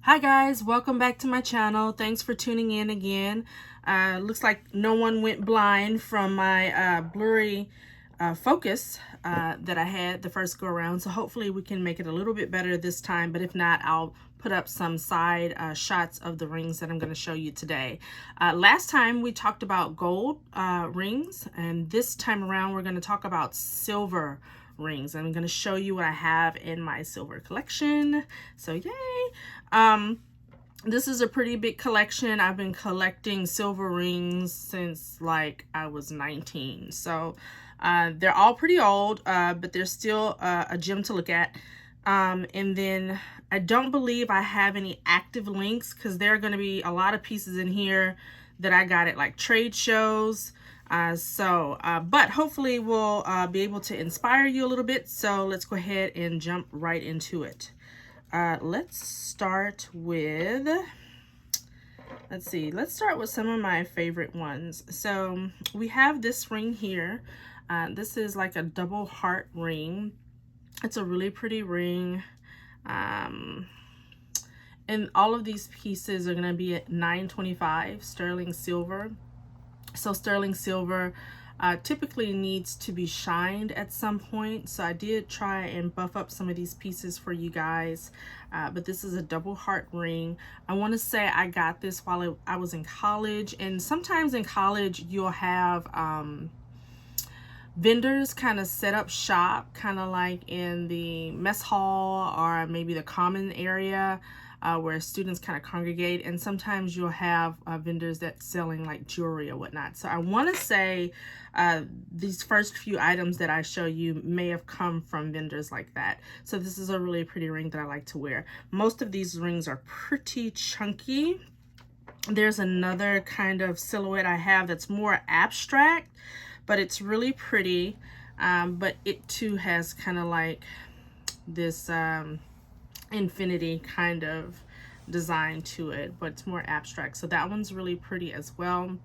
Hi guys, welcome back to my channel. Thanks for tuning in again. Looks like no one went blind from my blurry focus that I had the first go around. So hopefully we can make it a little bit better this time. But if not, I'll put up some side shots of the rings that I'm going to show you today. Last time we talked about gold rings, and this time around we're going to talk about silver rings. I'm going to show you what I have in my silver collection. So yay! This is a pretty big collection. I've been collecting silver rings since like I was 19. So they're all pretty old, but they're still a gem to look at. And then I don't believe I have any active links because there are going to be a lot of pieces in here that I got at like trade shows. But hopefully we'll be able to inspire you a little bit. So let's go ahead and jump right into it. Let's start with, let's start with some of my favorite ones. So we have this ring here. This is like a double heart ring. It's a really pretty ring. And all of these pieces are going to be at $9.25 sterling silver. So sterling silver typically needs to be shined at some point. So I did try and buff up some of these pieces for you guys. But this is a double heart ring. I want to say I got this while I was in college. And sometimes in college you'll have vendors kind of set up shop, kind of like in the mess hall or maybe the common area. Where students kind of congregate, and sometimes you'll have vendors that's selling like jewelry or whatnot. So I want to say these first few items that I show you may have come from vendors like that. So this is a really pretty ring that I like to wear. Most of these rings are pretty chunky. There's another kind of silhouette I have that's more abstract, but it's really pretty. But it too has kind of like this infinity kind of design to it, but it's more abstract. So that one's really pretty as well.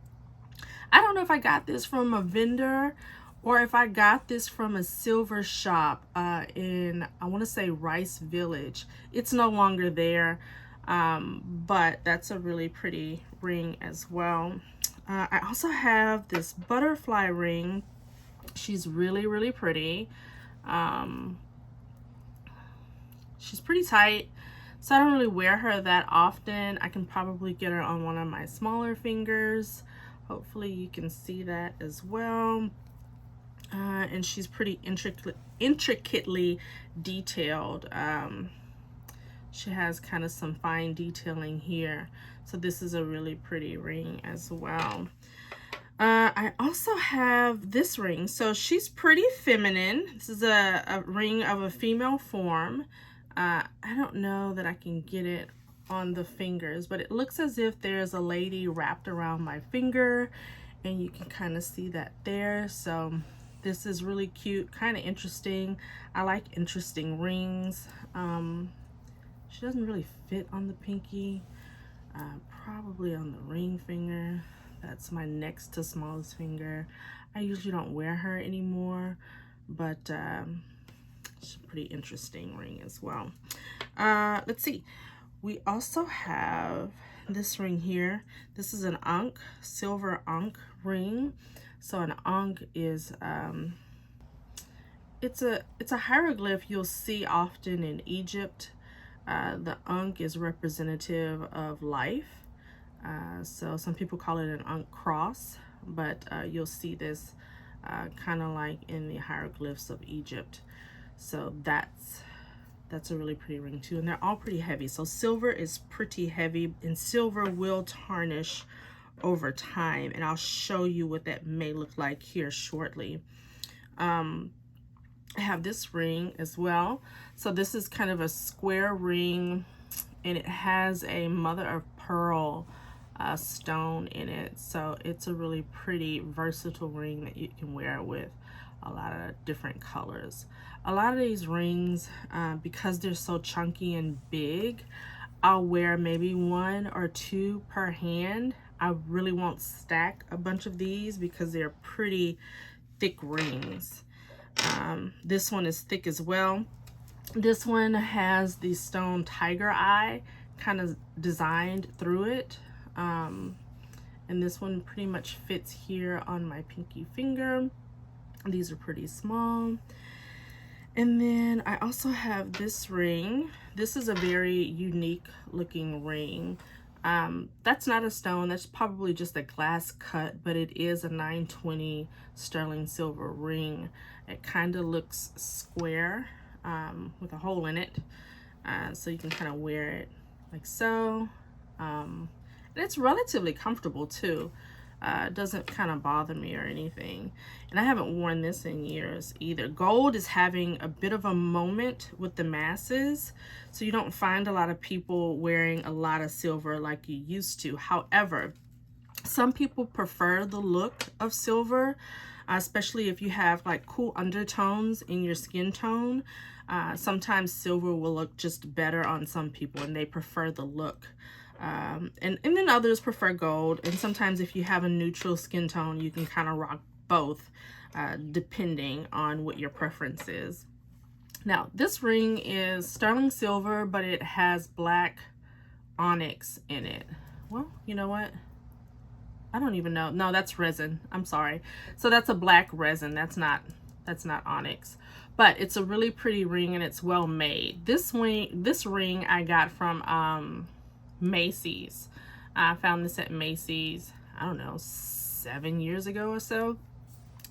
I don't know if I got this from a vendor or if I got this from a silver shop in, I want to say, Rice Village. It's no longer there, but that's a really pretty ring as well. I also have this butterfly ring. She's really pretty. She's pretty tight, so I don't really wear her that often. I can probably get her on one of my smaller fingers. Hopefully you can see that as well. And she's pretty intricately detailed. She has kind of some fine detailing here. So this is a really pretty ring as well. I also have this ring. So she's pretty feminine. This is a ring of a female form. I don't know that I can get it on the fingers, but it looks as if there's a lady wrapped around my finger, and you can kind of see that there. So this is really cute, kind of interesting. I like interesting rings. She doesn't really fit on the pinky, probably on the ring finger. That's my next to smallest finger. I usually don't wear her anymore, but it's a pretty interesting ring as well. Let's see. We also have this ring here. This is an ankh, silver ankh ring. So an ankh is it's a hieroglyph you'll see often in Egypt. The ankh is representative of life. So some people call it an ankh cross, but you'll see this kind of like in the hieroglyphs of Egypt. So that's a really pretty ring too, and they're all pretty heavy. So silver is pretty heavy, and silver will tarnish over time, and I'll show you what that may look like here shortly. I have this ring as well. So this is kind of a square ring, and it has a mother of pearl stone in it. So it's a really pretty versatile ring that you can wear with a lot of different colors. A lot of these rings, because they're so chunky and big, I'll wear maybe one or two per hand. I really won't stack a bunch of these because they're pretty thick rings. This one is thick as well. This one has the stone tiger eye kind of designed through it. And this one pretty much fits here on my pinky finger. These are pretty small. And then I also have this ring. This is a very unique looking ring. That's not a stone, that's probably just a glass cut, but it is a 920 sterling silver ring. It kind of looks square with a hole in it, so you can kind of wear it like so. And it's relatively comfortable too. It doesn't kind of bother me or anything. And I haven't worn this in years either. Gold is having a bit of a moment with the masses, so you don't find a lot of people wearing a lot of silver like you used to. However, some people prefer the look of silver, especially if you have like cool undertones in your skin tone. Sometimes silver will look just better on some people, and they prefer the look. And then others prefer gold, and sometimes if you have a neutral skin tone, you can kind of rock both, depending on what your preference is. Now, this ring is sterling silver, but it has black onyx in it. Well, you know what? I don't even know. No, that's resin. I'm sorry. So that's a black resin. That's not onyx. But it's a really pretty ring, and it's well made. This ring I got from Macy's. I found this at Macy's, I don't know, 7 years ago or so.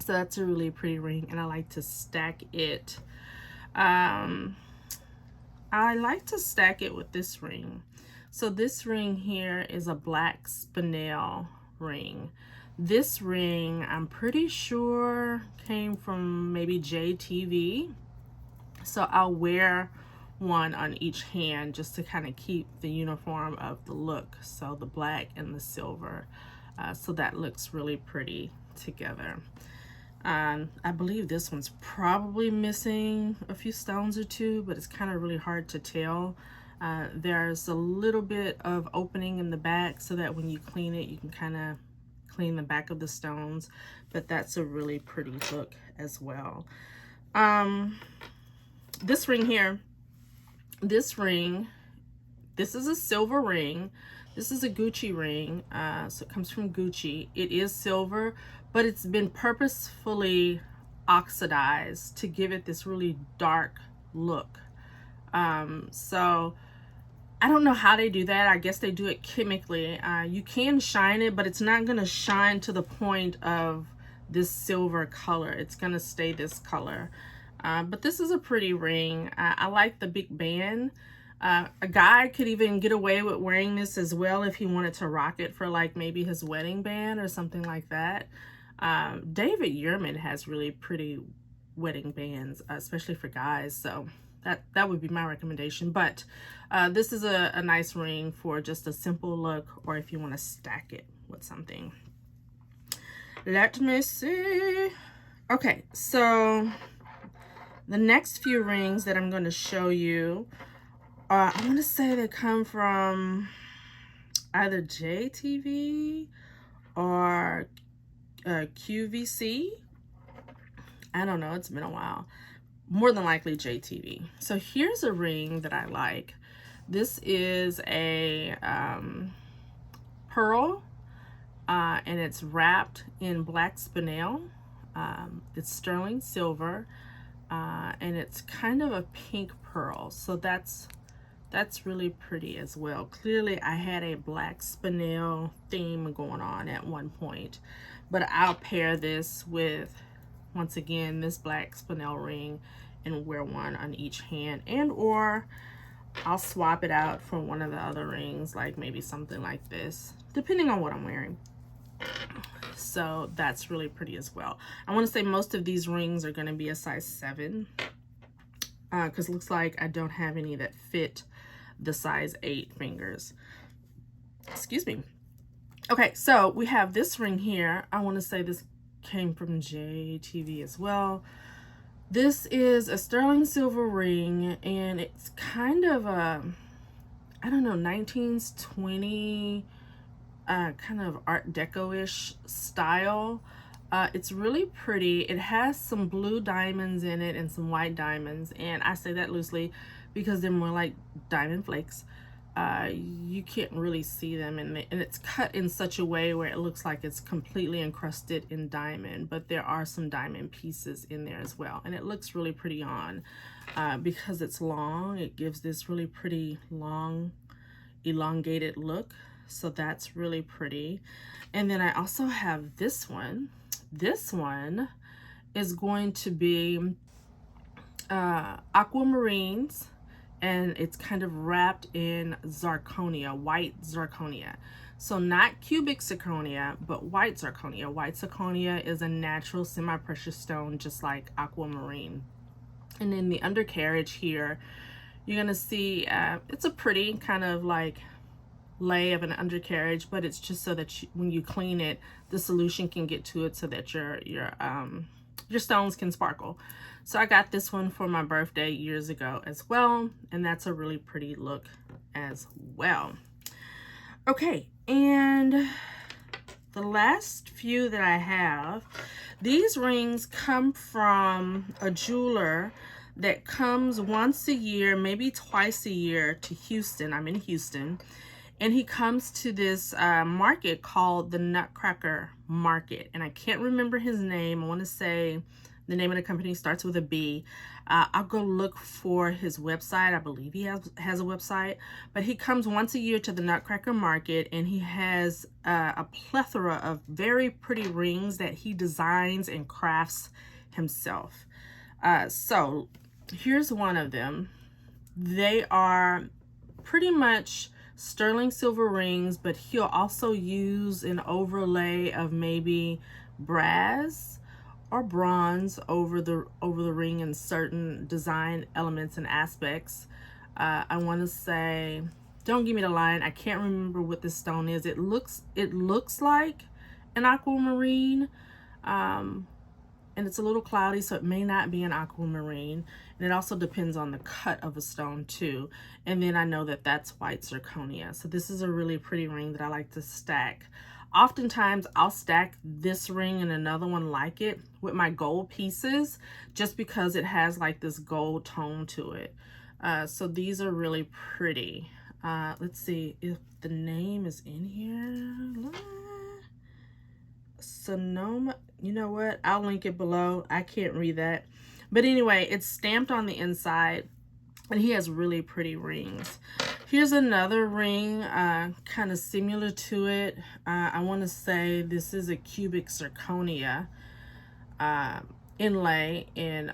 So that's a really pretty ring, and I like to stack it. I like to stack it with this ring. So this ring here is a black spinel ring. This ring, I'm pretty sure, came from maybe JTV. So I'll wear one on each hand just to kind of keep the uniform of the look, so the black and the silver, so that looks really pretty together. I believe this one's probably missing a few stones or two, but it's kind of really hard to tell. There's a little bit of opening in the back so that when you clean it, you can kind of clean the back of the stones, but that's a really pretty look as well. This ring here, this is a silver ring. This is a Gucci ring, so it comes from Gucci. It is silver, but it's been purposefully oxidized to give it this really dark look. So I don't know how they do that. I guess they do it chemically. You can shine it, but it's not gonna shine to the point of this silver color. It's gonna stay this color. But this is a pretty ring. I like the big band. A guy could even get away with wearing this as well if he wanted to rock it for like maybe his wedding band or something like that. David Yurman has really pretty wedding bands, especially for guys, so that would be my recommendation. But this is a nice ring for just a simple look, or if you want to stack it with something. Let me see. Okay, so the next few rings that I'm going to show you, I want to say they come from either JTV or QVC. I don't know, it's been a while. More than likely JTV. So here's a ring that I like. This is a pearl, and it's wrapped in black spinel. It's sterling silver, and it's kind of a pink pearl, so that's really pretty as well. Clearly I had a black spinel theme going on at one point, but I'll pair this with, once again, this black spinel ring and wear one on each hand, and or I'll swap it out for one of the other rings, like maybe something like this, depending on what I'm wearing. So that's really pretty as well. I want to say most of these rings are going to be a size 7, because it looks like I don't have any that fit the size 8 fingers. Excuse me. Okay, so we have this ring here. I want to say this came from JTV as well. This is a sterling silver ring, and it's kind of a, I don't know, 1920 kind of Art Deco-ish style. It's really pretty. It has some blue diamonds in it and some white diamonds, and I say that loosely because they're more like diamond flakes. you can't really see them, and it's cut in such a way where it looks like it's completely encrusted in diamond, but there are some diamond pieces in there as well, and it looks really pretty on. Because it's long, it gives this really pretty long elongated look, so that's really pretty. And then I also have this one. This one is going to be aquamarines, and it's kind of wrapped in zirconia, white zirconia. So not cubic zirconia, but white zirconia. White zirconia is a natural semi-precious stone, just like aquamarine. And in the undercarriage here, you're gonna see it's a pretty kind of like lay of an undercarriage, but it's just so that when you clean it, the solution can get to it so that your stones can sparkle. So I got this one for my birthday years ago as well, and that's a really pretty look as well. Okay, and the last few that I have, these rings come from a jeweler that comes once a year, maybe twice a year, to Houston. I'm in Houston. And he comes to this market called the Nutcracker Market. And I can't remember his name. I want to say the name of the company starts with a B. I'll go look for his website. I believe he has a website. But he comes once a year to the Nutcracker Market, and he has a plethora of very pretty rings that he designs and crafts himself. So here's one of them. They are pretty much sterling silver rings, but he'll also use an overlay of maybe brass or bronze over the ring in certain design elements and aspects. I want to say, don't give me the line, I can't remember what this stone is. It looks like an aquamarine, and it's a little cloudy, so it may not be an aquamarine. And it also depends on the cut of a stone too. And then I know that that's white zirconia. So this is a really pretty ring that I like to stack. Oftentimes I'll stack this ring and another one like it with my gold pieces, just because it has like this gold tone to it. So these are really pretty. Let's see if the name is in here. Sonoma, you know what? I'll link it below. I can't read that. But anyway, it's stamped on the inside, and he has really pretty rings. Here's another ring, kind of similar to it. I want to say this is a cubic zirconia inlay in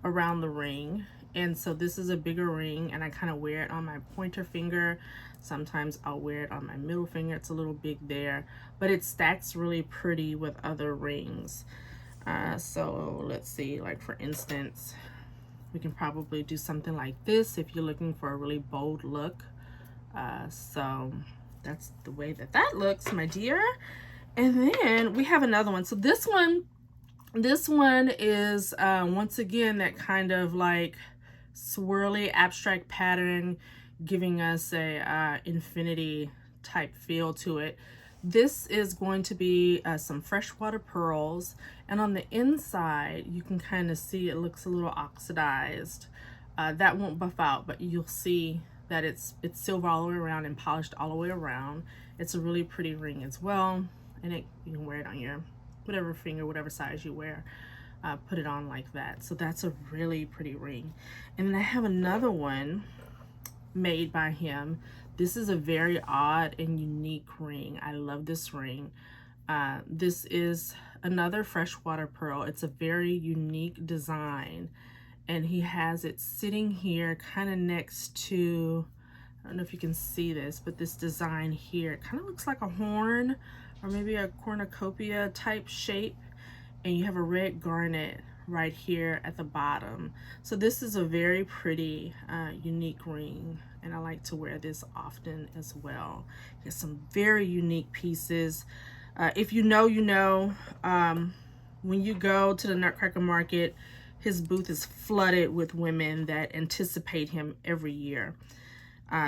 around the ring. And so this is a bigger ring, and I kind of wear it on my pointer finger. Sometimes I'll wear it on my middle finger. It's a little big there, but it stacks really pretty with other rings. So let's see, like for instance, we can probably do something like this if you're looking for a really bold look. So that's the way that looks, my dear. And then we have another one. So this one is once again that kind of like swirly abstract pattern, giving us a infinity type feel to it. This is going to be some freshwater pearls, and on the inside you can kind of see it looks a little oxidized. That won't buff out, but you'll see that it's silver all the way around and polished all the way around. It's a really pretty ring as well, and you can wear it on your whatever finger, whatever size you wear. Put it on like that. So that's a really pretty ring. And then I have another one made by him. This is a very odd and unique ring. I love this ring. This is another freshwater pearl. It's a very unique design, and he has it sitting here kind of next to, I don't know if you can see this, but this design here, it kind of looks like a horn or maybe a cornucopia type shape, and you have a red garnet right here at the bottom. So this is a very pretty unique ring, and I like to wear this often as well. He has some very unique pieces. If you know, you know. When you go to the Nutcracker Market, his booth is flooded with women that anticipate him every year.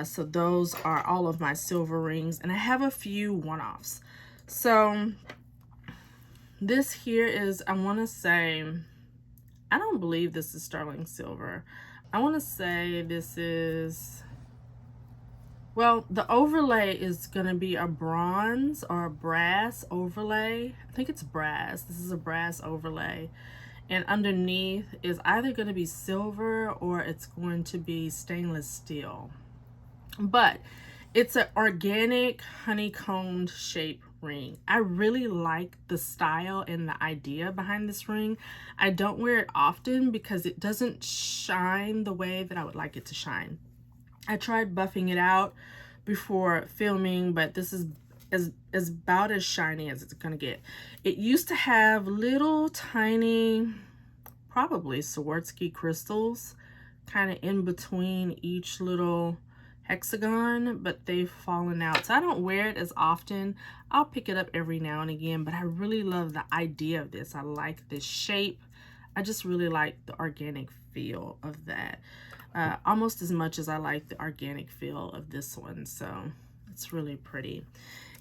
So those are all of my silver rings, and I have a few one-offs. So this here is, I want to say, I don't believe this is sterling silver. I want to say this is Well, the overlay is going to be a bronze or a brass overlay. I think it's brass. This is a brass overlay. And underneath is either going to be silver or it's going to be stainless steel. But it's an organic honeycombed shape ring. I really like the style and the idea behind this ring. I don't wear it often because it doesn't shine the way that I would like it to shine. I tried buffing it out before filming, but this is about as shiny as it's gonna get. It used to have little tiny, probably Swarovski crystals kind of in between each little hexagon, but they've fallen out, so I don't wear it as often. I'll pick it up every now and again, but I really love the idea of this. I like this shape. I just really like the organic feel of that, almost as much as I like the organic feel of this one, so it's really pretty.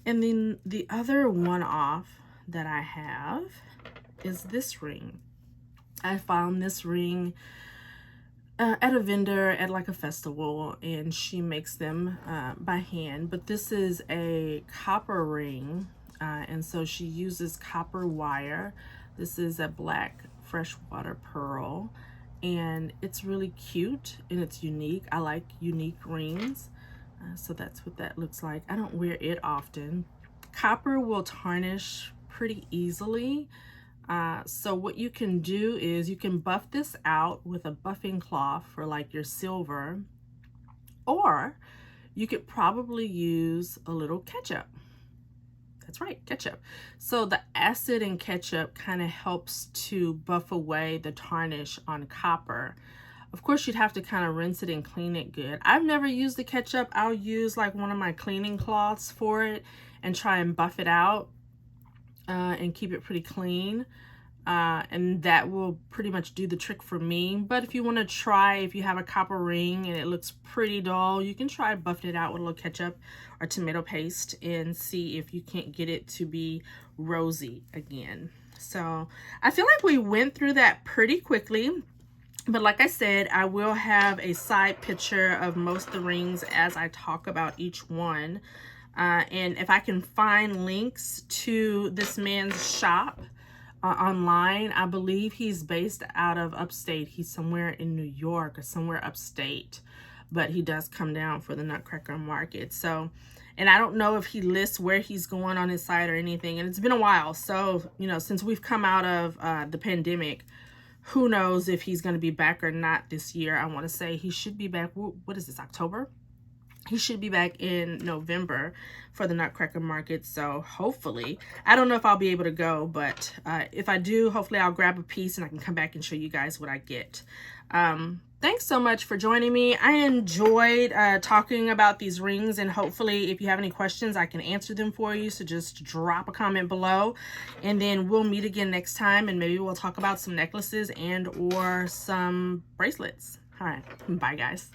And then the other one-off that I have is this ring. I found this ring at a vendor at like a festival, and she makes them by hand, but this is a copper ring, and so she uses copper wire. This is a black freshwater pearl, and it's really cute and it's unique. I like unique rings, so that's what that looks like. I don't wear it often. Copper will tarnish pretty easily. So what you can do is you can buff this out with a buffing cloth for like your silver, or you could probably use a little ketchup. That's right, ketchup. So the acid in ketchup kind of helps to buff away the tarnish on copper. Of course, you'd have to kind of rinse it and clean it good. I've never used the ketchup. I'll use like one of my cleaning cloths for it and try and buff it out and keep it pretty clean. And that will pretty much do the trick for me. But if you want to try, if you have a copper ring and it looks pretty dull, you can try buffing it out with a little ketchup or tomato paste and see if you can't get it to be rosy again. So I feel like we went through that pretty quickly. But like I said, I will have a side picture of most of the rings as I talk about each one. And if I can find links to this man's shop online, I believe he's based out of upstate. He's somewhere in New York or somewhere upstate, but he does come down for the Nutcracker market. So, and I don't know if he lists where he's going on his site or anything, and it's been a while. So, you know, since we've come out of the pandemic, who knows if he's going to be back or not this year. I want to say he should be back. What is this, October? He should be back in November for the Nutcracker market, so hopefully. I don't know if I'll be able to go, but if I do, hopefully I'll grab a piece and I can come back and show you guys what I get. Thanks so much for joining me. I enjoyed talking about these rings, and hopefully if you have any questions, I can answer them for you, so just drop a comment below, and then we'll meet again next time, and maybe we'll talk about some necklaces and or some bracelets. All right, bye guys.